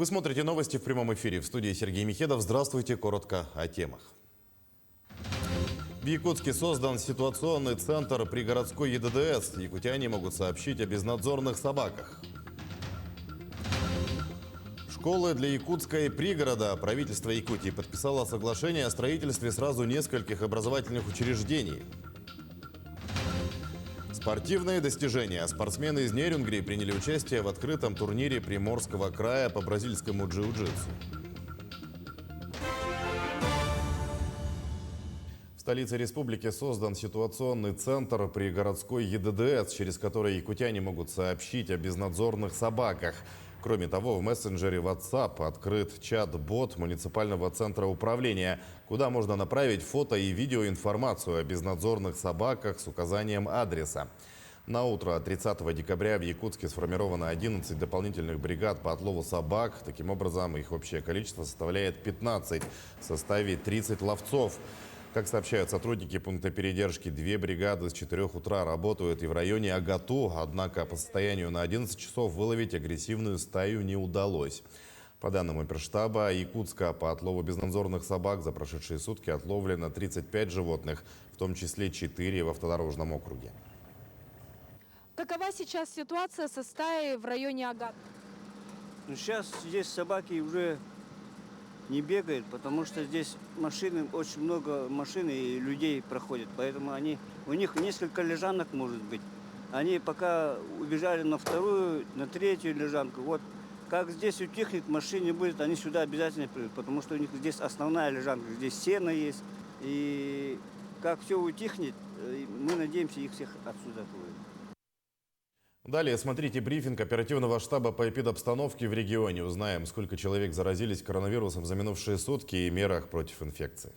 Вы смотрите новости в прямом эфире. В студии Сергей Михедов. Здравствуйте. Коротко о темах. В Якутске создан ситуационный центр при городской ЕДДС. Якутяне могут сообщить о безнадзорных собаках. Школы для Якутска и пригорода. Правительство Якутии подписало соглашение о строительстве сразу нескольких образовательных учреждений. Спортивные достижения. Спортсмены из Нерюнгри приняли участие в открытом турнире Приморского края по бразильскому джиу-джитсу. В столице республики создан ситуационный центр при городской ЕДДС, через который якутяне могут сообщить о безнадзорных собаках. Кроме того, в мессенджере WhatsApp открыт чат-бот муниципального центра управления, куда можно направить фото и видеоинформацию о безнадзорных собаках с указанием адреса. На утро 30 декабря в Якутске сформировано 11 дополнительных бригад по отлову собак. Таким образом, их общее количество составляет 15 в составе 30 ловцов. Как сообщают сотрудники пункта передержки, 2 бригады с 4 утра работают и в районе Агату. Однако по состоянию на 11 часов выловить агрессивную стаю не удалось. По данным оперштаба Якутска, по отлову безнадзорных собак за прошедшие сутки отловлено 35 животных, в том числе 4 в автодорожном округе. Какова сейчас ситуация со стаей в районе Агат? Сейчас здесь собаки уже не бегают, потому что здесь машины, очень много машин и людей проходит. Поэтому у них несколько лежанок может быть. Они пока убежали на вторую, на третью лежанку. Вот как здесь утихнет, машин не будет, они сюда обязательно придут, потому что у них здесь основная лежанка, здесь сено есть. И как все утихнет, мы надеемся их всех отсюда отводить. Далее смотрите брифинг оперативного штаба по эпидобстановке в регионе. Узнаем, сколько человек заразились коронавирусом за минувшие сутки и мерах против инфекции.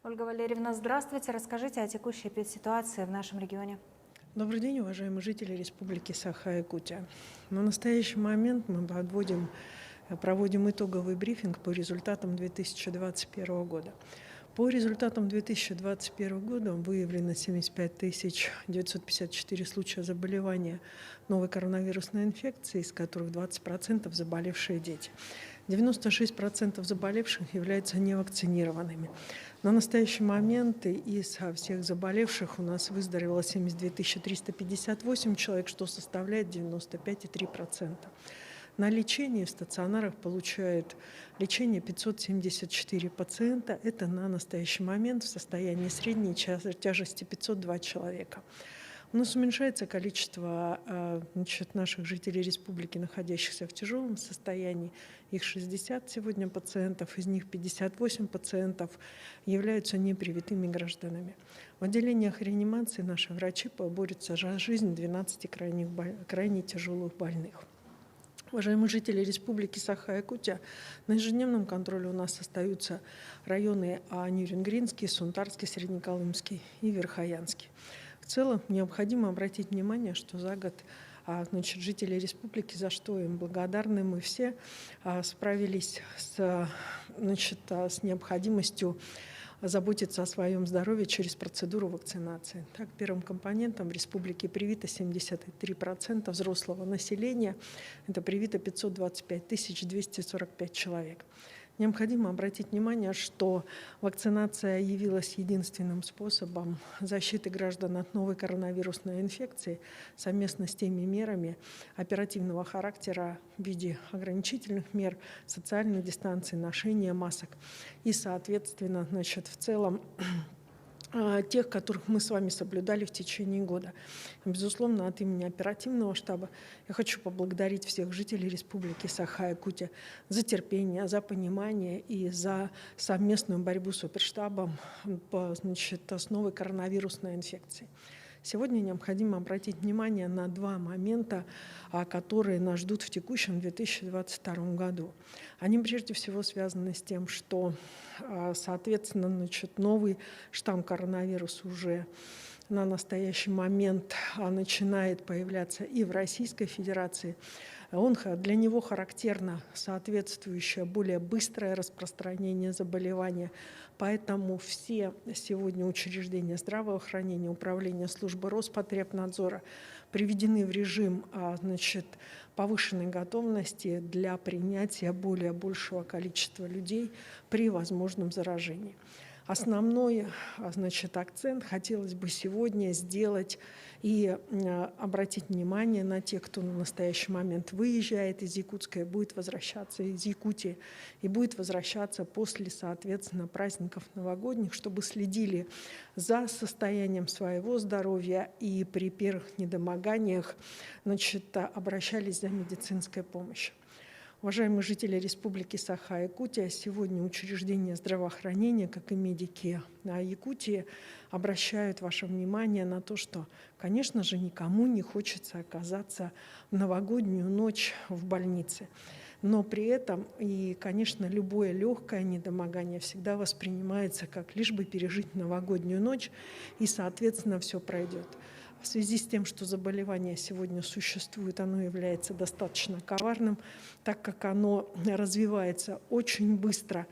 Ольга Валерьевна, здравствуйте. Расскажите о текущей эпидситуации в нашем регионе. Добрый день, уважаемые жители Республики Саха-Якутия. На настоящий момент мы проводим итоговый брифинг по результатам 2021 года. По результатам 2021 года выявлено 75 954 случая заболевания новой коронавирусной инфекцией, из которых 20% заболевшие дети. 96% заболевших являются невакцинированными. На настоящий момент из всех заболевших у нас выздоровело 72 358 человек, что составляет 95,3%. На лечении в стационарах получают лечение 574 пациента. Это на настоящий момент в состоянии средней тяжести 502 человека. У нас уменьшается количество наших жителей республики, находящихся в тяжелом состоянии. Их 60 сегодня пациентов, из них 58 пациентов являются непривитыми гражданами. В отделениях реанимации наши врачи борются за жизнь 12 крайне тяжелых больных. Уважаемые жители Республики Саха-Якутия, на ежедневном контроле у нас остаются районы Нерюнгринский, Сунтарский, Среднеколымский и Верхоянский. В целом необходимо обратить внимание, что за год жители республики, за что им благодарны, мы все справились с необходимостью заботиться о своем здоровье через процедуру вакцинации. Так, первым компонентом в республике привито 73% взрослого населения. Это привито 525 245 человек. Необходимо обратить внимание, что вакцинация явилась единственным способом защиты граждан от новой коронавирусной инфекции совместно с теми мерами оперативного характера в виде ограничительных мер, социальной дистанции, ношения масок и, соответственно, в целом тех, которых мы с вами соблюдали в течение года. Безусловно, от имени оперативного штаба я хочу поблагодарить всех жителей Республики Саха-Якутия за терпение, за понимание и за совместную борьбу с оперштабом с новой коронавирусной инфекцией. Сегодня необходимо обратить внимание на два момента, которые нас ждут в текущем 2022 году. Они прежде всего связаны с тем, что, соответственно, новый штамм коронавируса уже на настоящий момент начинает появляться и в Российской Федерации. Для него характерно соответствующее более быстрое распространение заболевания. Поэтому все сегодня учреждения здравоохранения, управления службы Роспотребнадзора приведены в режим повышенной готовности для принятия большего количества людей при возможном заражении. Основной акцент хотелось бы сегодня сделать и обратить внимание на тех, кто на настоящий момент выезжает из Якутска и будет возвращаться из Якутии, и будет возвращаться после, соответственно, праздников новогодних, чтобы следили за состоянием своего здоровья и при первых недомоганиях обращались за медицинской помощью. Уважаемые жители Республики Саха-Якутия, сегодня учреждения здравоохранения, как и медики Якутии, обращают ваше внимание на то, что, конечно же, никому не хочется оказаться в новогоднюю ночь в больнице. Но при этом, конечно, любое легкое недомогание всегда воспринимается как лишь бы пережить новогоднюю ночь, и, соответственно, все пройдет. В связи с тем, что заболевание сегодня существует, оно является достаточно коварным, так как оно развивается очень быстро.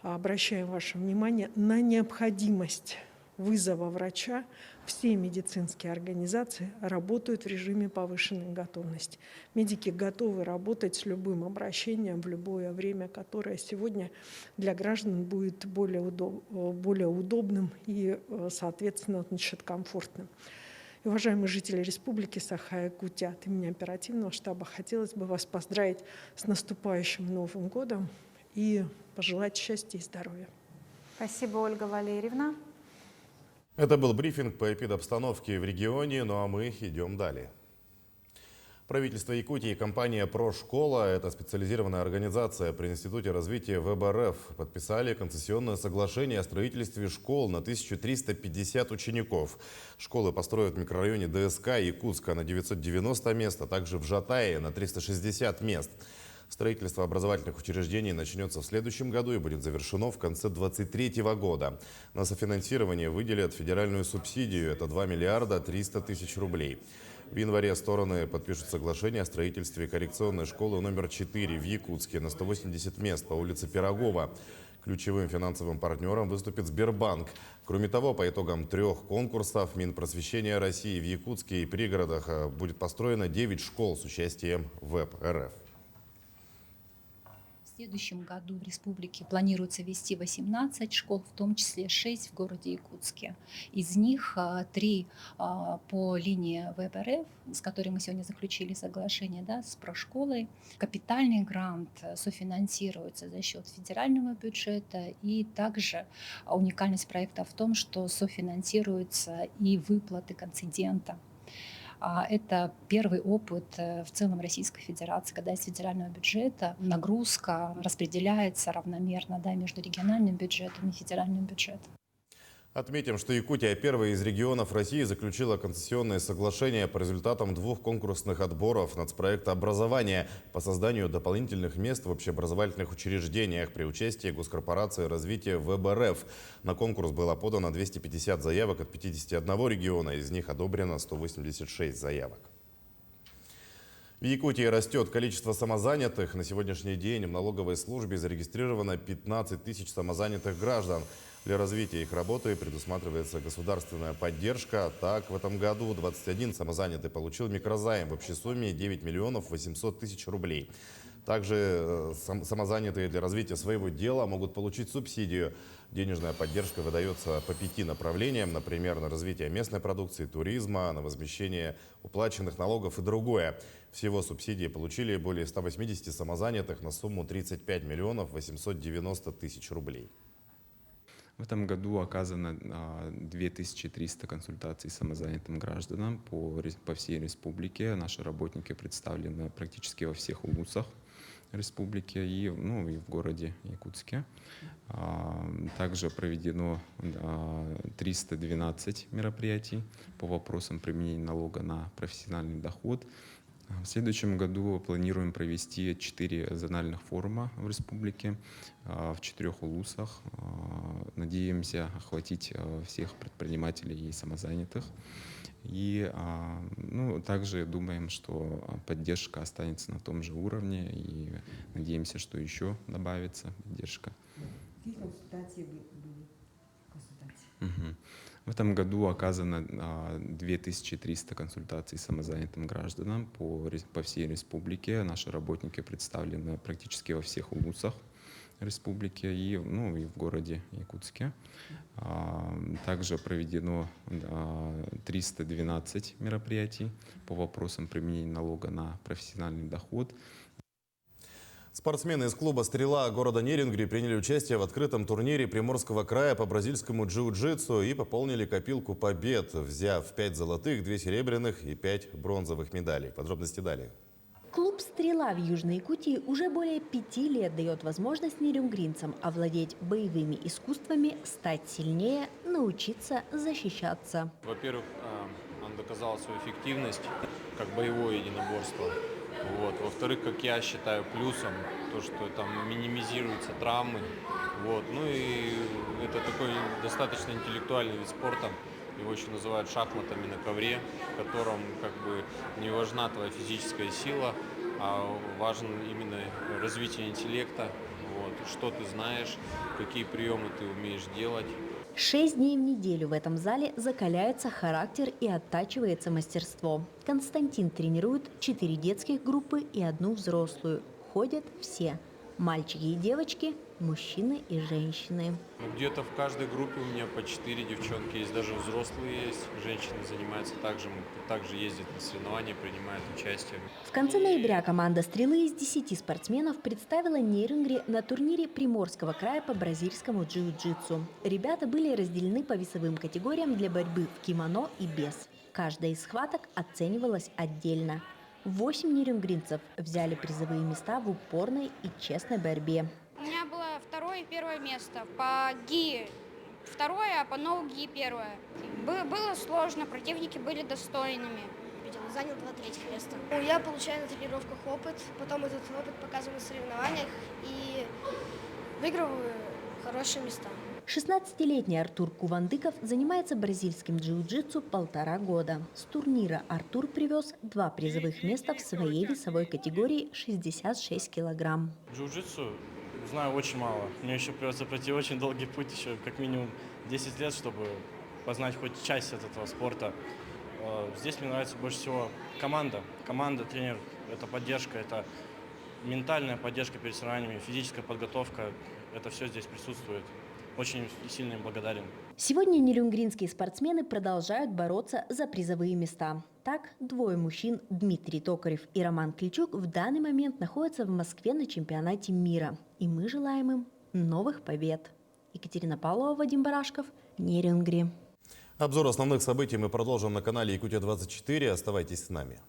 Обращаем ваше внимание на необходимость вызова врача. Все медицинские организации работают в режиме повышенной готовности. Медики готовы работать с любым обращением в любое время, которое сегодня для граждан будет более удобным и, соответственно, комфортным. И, уважаемые жители Республики Саха-Якутия, от имени оперативного штаба хотелось бы вас поздравить с наступающим Новым годом и пожелать счастья и здоровья. Спасибо, Ольга Валерьевна. Это был брифинг по эпидобстановке в регионе, ну а мы идем далее. Правительство Якутии и компания «Прошкола» – это специализированная организация при Институте развития ВЭБ РФ, подписали концессионное соглашение о строительстве школ на 1350 учеников. Школы построят в микрорайоне ДСК Якутска на 990 мест, а также в Жатае на 360 мест. Строительство образовательных учреждений начнется в следующем году и будет завершено в конце 2023 года. На софинансирование выделят федеральную субсидию – это 2 миллиарда 300 тысяч рублей. В январе стороны подпишут соглашение о строительстве коррекционной школы номер 4 в Якутске на 180 мест по улице Пирогова. Ключевым финансовым партнером выступит Сбербанк. Кроме того, по итогам 3 конкурсов Минпросвещения России в Якутске и пригородах будет построено 9 школ с участием ВЭБ РФ. В следующем году в республике планируется ввести 18 школ, в том числе 6 в городе Якутске. Из них 3 по линии ВЭБ-РФ, с которой мы сегодня заключили соглашение, с Прошколой. Капитальный грант софинансируется за счет федерального бюджета. И также уникальность проекта в том, что софинансируются и выплаты концедента. Это первый опыт в целом Российской Федерации, когда из федерального бюджета нагрузка распределяется равномерно между региональным бюджетом и федеральным бюджетом. Отметим, что Якутия первая из регионов России заключила концессионное соглашение по результатам 2 конкурсных отборов нацпроекта образования по созданию дополнительных мест в общеобразовательных учреждениях при участии госкорпорации развития ВЭБ РФ. На конкурс было подано 250 заявок от 51 региона, из них одобрено 186 заявок. В Якутии растет количество самозанятых. На сегодняшний день в налоговой службе зарегистрировано 15 тысяч самозанятых граждан. Для развития их работы предусматривается государственная поддержка. Так, в этом году 21 самозанятый получил микрозайм в общей сумме 9 миллионов 800 тысяч рублей. Также самозанятые для развития своего дела могут получить субсидию. Денежная поддержка выдается по 5 направлениям, например, на развитие местной продукции, туризма, на возмещение уплаченных налогов и другое. Всего субсидии получили более 180 самозанятых на сумму 35 миллионов 890 тысяч рублей. В этом году оказано 2300 консультаций самозанятым гражданам по всей республике. Наши работники представлены практически во всех улусах республики и в городе Якутске. Также проведено 312 мероприятий по вопросам применения налога на профессиональный доход. В следующем году планируем провести 4 зональных форума в республике, в 4 улусах. Надеемся охватить всех предпринимателей и самозанятых. И также думаем, что поддержка останется на том же уровне, и надеемся, что еще добавится поддержка. Какие консультации были? Мгм. В этом году оказано 2300 консультаций самозанятым гражданам по всей республике. Наши работники представлены практически во всех улусах республики и в городе Якутске. Также проведено 312 мероприятий по вопросам применения налога на профессиональный доход. Спортсмены из клуба «Стрела» города Нерингри приняли участие в открытом турнире Приморского края по бразильскому джиу-джитсу и пополнили копилку побед, взяв 5 золотых, 2 серебряных и 5 бронзовых медалей. Подробности далее. Клуб «Стрела» в Южной Якутии уже более 5 лет дает возможность нерингринцам овладеть боевыми искусствами, стать сильнее, научиться защищаться. Во-первых, он доказал свою эффективность как боевое единоборство. Во-вторых, как я считаю, плюсом то, что там минимизируются травмы. И это такой достаточно интеллектуальный вид спорта. Его еще называют шахматами на ковре, в котором не важна твоя физическая сила, а важно именно развитие интеллекта, что ты знаешь, какие приемы ты умеешь делать. 6 дней в неделю в этом зале закаляется характер и оттачивается мастерство. Константин тренирует 4 детских группы и 1 взрослую. Ходят все – мальчики и девочки, мужчины и женщины. Где-то в каждой группе у меня по 4 девчонки есть, даже взрослые есть. Женщины занимаются также ездят на соревнования, принимают участие. В конце ноября команда «Стрелы» из 10 спортсменов представила Нерингри на турнире Приморского края по бразильскому джиу-джитсу. Ребята были разделены по весовым категориям для борьбы в кимоно и без. Каждая из схваток оценивалась отдельно. 8 нерингринцев взяли призовые места в упорной и честной борьбе. У меня было 2-е и 1-е место. По ГИ 2-е, а по ноу-ГИ 1-е. Было сложно, противники были достойными. Занял 2 3 места. Я получаю на тренировках опыт, потом этот опыт показываю на соревнованиях и выигрываю хорошие места. 16-летний Артур Кувандыков занимается бразильским джиу-джитсу 1,5 года. С турнира Артур привез 2 призовых места в своей весовой категории 66 килограмм. Джиу-джитсу знаю очень мало. Мне еще придется пройти очень долгий путь, еще как минимум 10 лет, чтобы познать хоть часть от этого спорта. Здесь мне нравится больше всего команда. Команда, тренер, это поддержка, это ментальная поддержка перед соревнованиями, физическая подготовка. Это все здесь присутствует. Очень сильно им благодарен. Сегодня нерингринские спортсмены продолжают бороться за призовые места. Так, 2 мужчин, Дмитрий Токарев и Роман Кличук, в данный момент находятся в Москве на чемпионате мира. И мы желаем им новых побед. Екатерина Павлова, Вадим Барашков, Нерингри. Обзор основных событий мы продолжим на канале Якутия 24. Оставайтесь с нами.